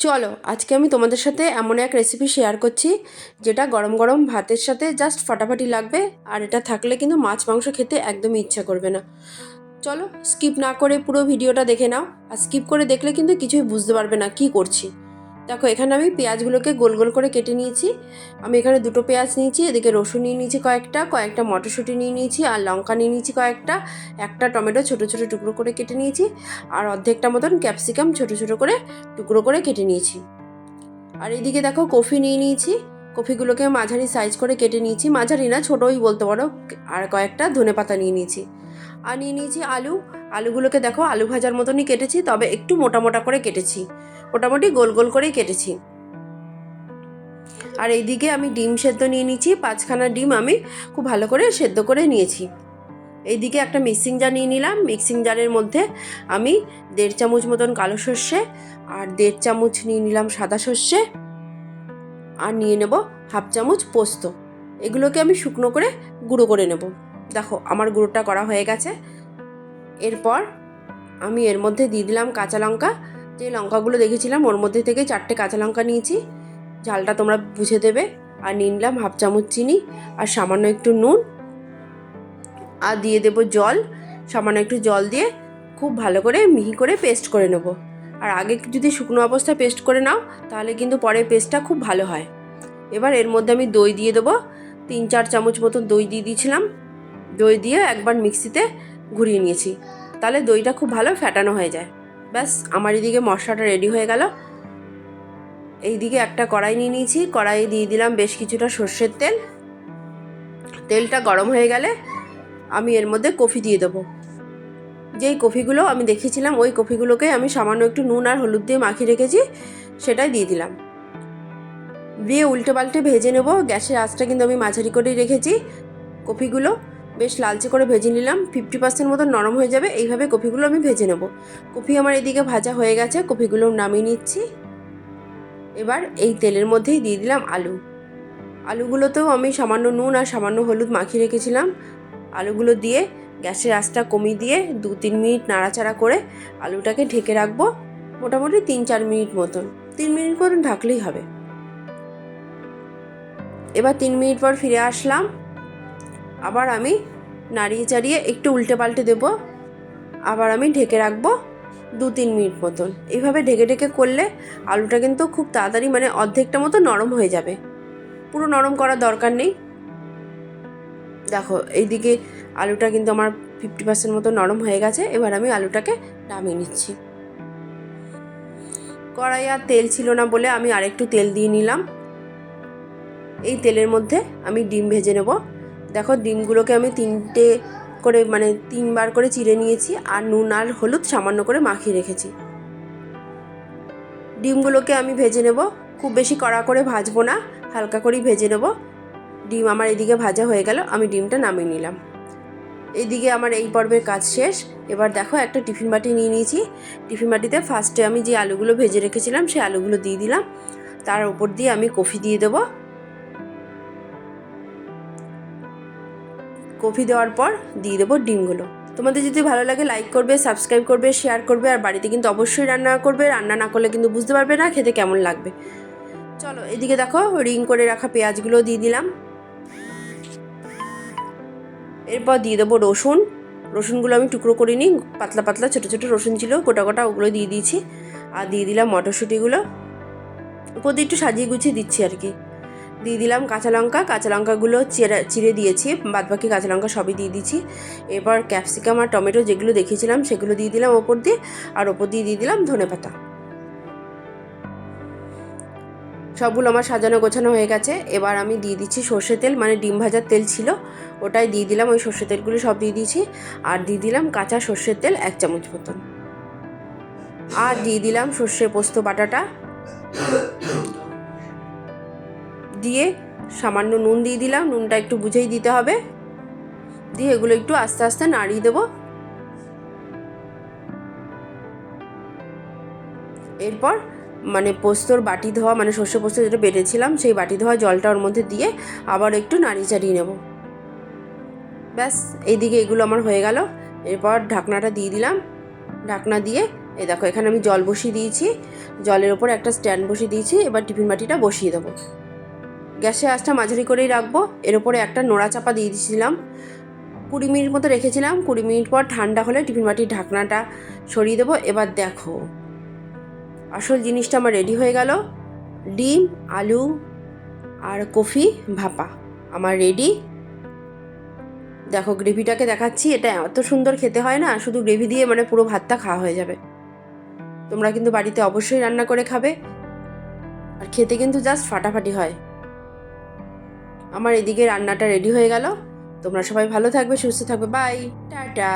চলো আজকে আমি তোমাদের সাথে এমন এক রেসিপি শেয়ার করছি যেটা গরম গরম ভাতের সাথে জাস্ট ফাটাফাটি লাগবে। আর এটা থাকলে কিন্তু মাছ মাংস খেতে একদমই ইচ্ছা করবে না। চলো স্কিপ না করে পুরো ভিডিওটা দেখে নাও। আর স্কিপ করে দেখলে কিন্তু কিছুই বুঝতে পারবে না কি করছি। দেখো এখানে আমি পেঁয়াজগুলোকে গোল গোল করে কেটে নিয়েছি। আমি এখানে দুটো পেঁয়াজ নিয়েছি, এদিকে রসুন নিয়ে নিয়েছি কয়েকটা মটরশুঁটি নিয়ে নিয়েছি, আর লঙ্কা নিয়ে নিয়েছি একটা টমেটো ছোটো ছোটো টুকরো করে কেটে নিয়েছি, আর অর্ধেকটা মতন ক্যাপসিকাম ছোটো ছোটো করে টুকরো করে কেটে নিয়েছি। আর এইদিকে দেখো কফি নিয়ে নিয়েছি, কফিগুলোকে মাঝারি সাইজ করে কেটে নিয়েছি, মাঝারি না ছোটোই বলতে পারো। আর কয়েকটা ধনেপাতা নিয়ে নিয়েছি, আর নিয়ে নিয়েছি আলুগুলোকে দেখো আলু ভাজার মতনই কেটেছি, তবে একটু মোটা মোটা করে কেটেছি, মোটামুটি গোল গোল করেই কেটেছি। আর এইদিকে আমি ডিম সেদ্ধ নিয়ে নিয়েছি, 5খানা ডিম আমি খুব ভালো করে সেদ্ধ করে নিয়েছি। এইদিকে একটা মিক্সিং জার নিয়ে নিলাম, মিক্সিং জারের মধ্যে আমি 1.5 চামচ মতন কালো সর্ষে আর 1.5 চামচ নিয়ে নিলাম সাদা সর্ষে, আর নিয়ে নেব 1/2 চামচ পোস্ত। এগুলোকে আমি শুকনো করে গুঁড়ো করে নেব। দেখো আমার গুঁড়োটা করা হয়ে গেছে। এরপর আমি এর মধ্যে দিয়ে দিলাম কাঁচা লঙ্কা। যে লঙ্কাগুলো দেখেছিলাম ওর মধ্যে থেকে 4টে কাঁচা লঙ্কা নিয়েছি, ঝালটা তোমরা বুঝে দেবে। আর নিয়ে নিলাম 1/2 চামচ চিনি আর সামান্য একটু নুন, আর দিয়ে দেব জল। সামান্য একটু জল দিয়ে খুব ভালো করে মিহি করে পেস্ট করে নেব। আর আগে যদি শুকনো অবস্থায় পেস্ট করে নাও তাহলে কিন্তু পরে পেস্টটা খুব ভালো হয়। এবার এর মধ্যে আমি দই দিয়ে দেবো, 3-4 চামচ মতো দই দিয়ে দিয়েছিলাম। দই দিয়ে একবার মিক্সিতে ঘুরিয়ে নিয়েছি, তাহলে দইটা খুব ভালো ফ্যাটানো হয়ে যায়। ব্যাস আমার এদিকে মশলাটা রেডি হয়ে গেল। এইদিকে একটা কড়াই নিয়ে নিয়েছি, কড়াইয়ে দিয়ে দিলাম বেশ কিছুটা সর্ষের তেল। তেলটা গরম হয়ে গেলে আমি এর মধ্যে কফি দিয়ে দেবো। যেই কফিগুলো আমি দেখিয়েছিলাম ওই কফিগুলোকে আমি সামান্য একটু নুন আর হলুদ দিয়ে মাখিয়ে রেখেছি, সেটাই দিয়ে দিলাম। দিয়ে উল্টে পাল্টে ভেজে নেব। গ্যাসের আঁচটা কিন্তু আমি মাঝারি করেই রেখেছি। কফিগুলো বেশ লালচে করে ভেজে নিলাম, 50% মতো নরম হয়ে যাবে, এইভাবে কফিগুলো আমি ভেজে নেব। কফি আমার এদিকে ভাজা হয়ে গেছে, কফিগুলো নামিয়ে নিচ্ছি। এবার এই তেলের মধ্যেই দিয়ে দিলাম আলুগুলোতেও আমি সামান্য নুন আর সামান্য হলুদ মাখিয়ে রেখেছিলাম। আলুগুলো দিয়ে গ্যাসের আঁচটা কমিয়ে দিয়ে 2-3 মিনিট নাড়াচাড়া করে আলুটাকে ঢেকে রাখবো, মোটামুটি 3-4 মিনিট মতন। 3 মিনিট মতন ঢাকলেই হবে। এবার 3 মিনিট পর ফিরে আসলাম। আবার আমি নাড়িয়ে চাড়িয়ে একটু উল্টে পাল্টে দেবো, আবার আমি ঢেকে রাখবো 2-3 মিনিট মতন। এইভাবে ঢেকে ঢেকে করলে আলুটা কিন্তু খুব তাড়াতাড়ি অর্ধেকটা মতো নরম হয়ে যাবে, পুরো নরম করার দরকার নেই। দেখো এইদিকে আলুটা কিন্তু আমার 50% মতো নরম হয়ে গেছে। এবার আমি আলুটাকে নামিয়ে নিচ্ছি। কড়াই আর তেল ছিল না বলে আমি আরেকটু তেল দিয়ে নিলাম। এই তেলের মধ্যে আমি ডিম ভেজে নেব। দেখো ডিমগুলোকে আমি 3টে করে 3বার করে চিড়ে নিয়েছি, আর নুন আর হলুদ সামান্য করে মাখিয়ে রেখেছি। ডিমগুলোকে আমি ভেজে নেব, খুব বেশি কড়া করে ভাজবো না, হালকা করেই ভেজে নেব। ডিম আমার এদিকে ভাজা হয়ে গেল, আমি ডিমটা নামিয়ে নিলাম। এইদিকে আমার এই পর্বের কাজ শেষ। এবার দেখো একটা টিফিন বাটি নিয়ে নিয়েছি। টিফিন বাটিতে ফার্স্টে আমি যে আলুগুলো ভেজে রেখেছিলাম সেই আলুগুলো দিয়ে দিলাম, তার উপর দিয়ে আমি কফি দিয়ে দেবো। কফি দেওয়ার পর দিয়ে দেবো ডিমগুলো। তোমাদের যদি ভালো লাগে লাইক করবে, সাবস্ক্রাইব করবে, শেয়ার করবে, আর বাড়িতে কিন্তু অবশ্যই রান্না করবে। রান্না না করলে কিন্তু বুঝতে পারবে না খেতে কেমন লাগবে। চলো এদিকে দেখো রিং করে রাখা পেঁয়াজগুলো দিয়ে দিলাম। এরপর দিয়ে দেবো রসুনগুলো আমি টুকরো করিনি, পাতলা পাতলা ছোটো ছোটো রসুন ছিল, গোটা গোটা ওগুলো দিয়ে দিয়েছি। আর দিয়ে দিলাম মটরশুঁটিগুলো, উপর দিয়ে একটু সাজিয়ে গুছিয়ে দিচ্ছি আর কি। দিয়ে দিলাম কাঁচা লঙ্কাগুলো চিড়ে দিয়েছি, বাদবাকি কাঁচা লঙ্কা সবই দিয়ে দিয়েছি। এরপর ক্যাপসিকাম আর টমেটো যেগুলো দেখিয়েছিলাম সেগুলো দিয়ে দিলাম ওপর দিয়ে, আর ওপর দিয়ে দিলাম ধনেপাতা। সবগুলো আমার সাজানো গোছানো হয়ে গেছে। এবার আমি দিয়ে দিচ্ছি সর্ষে তেল, ডিম ভাজার তেল ছিল ওটাই দিয়ে দিলাম, ওই সর্ষে তেলগুলো সব দিয়ে দিয়েছি। আর দিয়ে দিলাম কাঁচা সর্ষের তেল 1 চামচ মতন, আর দিয়ে দিলাম সর্ষে পোস্ত বাটাটা, দিয়ে সামান্য নুন দিয়ে দিলাম, নুনটা একটু বুঝেই দিতে হবে। দিয়ে এগুলো একটু আস্তে আস্তে নাড়িয়ে দেবো। এরপর পোস্তর বাটি ধোয়া সর্ষে পোস্ত যেটা বেটেছিলাম সেই বাটি ধোয়া জলটা ওর মধ্যে দিয়ে আবার একটু নাড়িয়ে চাড়িয়ে নেব। ব্যাস এইদিকে এগুলো আমার হয়ে গেল। এরপর ঢাকনাটা দিয়ে দিলাম, ঢাকনা দিয়ে এই দেখো এখানে আমি জল বসিয়ে দিয়েছি, জলের ওপর একটা স্ট্যান্ড বসিয়ে দিয়েছি। এবার টিফিন বাটিটা বসিয়ে দেবো। গ্যাসের আঁচটা মাঝারি করেই রাখবো। এর ওপরে একটা নোড়া চাপা দিয়ে দিয়েছিলাম, 20 মিনিট মতো রেখেছিলাম। 20 মিনিট পর ঠান্ডা হলে টিফিন বাটির ঢাকনাটা সরিয়ে দেবো। এবার দেখো আসল জিনিসটা আমার রেডি হয়ে গেল। ডিম, আলু আর কফি ভাপা আমার রেডি। দেখো গ্রেভিটাকে দেখাচ্ছি, এটা এত সুন্দর খেতে হয় না, শুধু গ্রেভি দিয়ে মানে পুরো ভাতটা খাওয়া হয়ে যাবে। তোমরা কিন্তু বাড়িতে অবশ্যই রান্না করে খাবে, আর খেতে কিন্তু জাস্ট ফাটাফাটি হয়। আমার এদিকে রান্নাটা রেডি হয়ে গেল। তোমরা সবাই ভালো থাকবে, সুস্থ থাকবে। Bye, tata.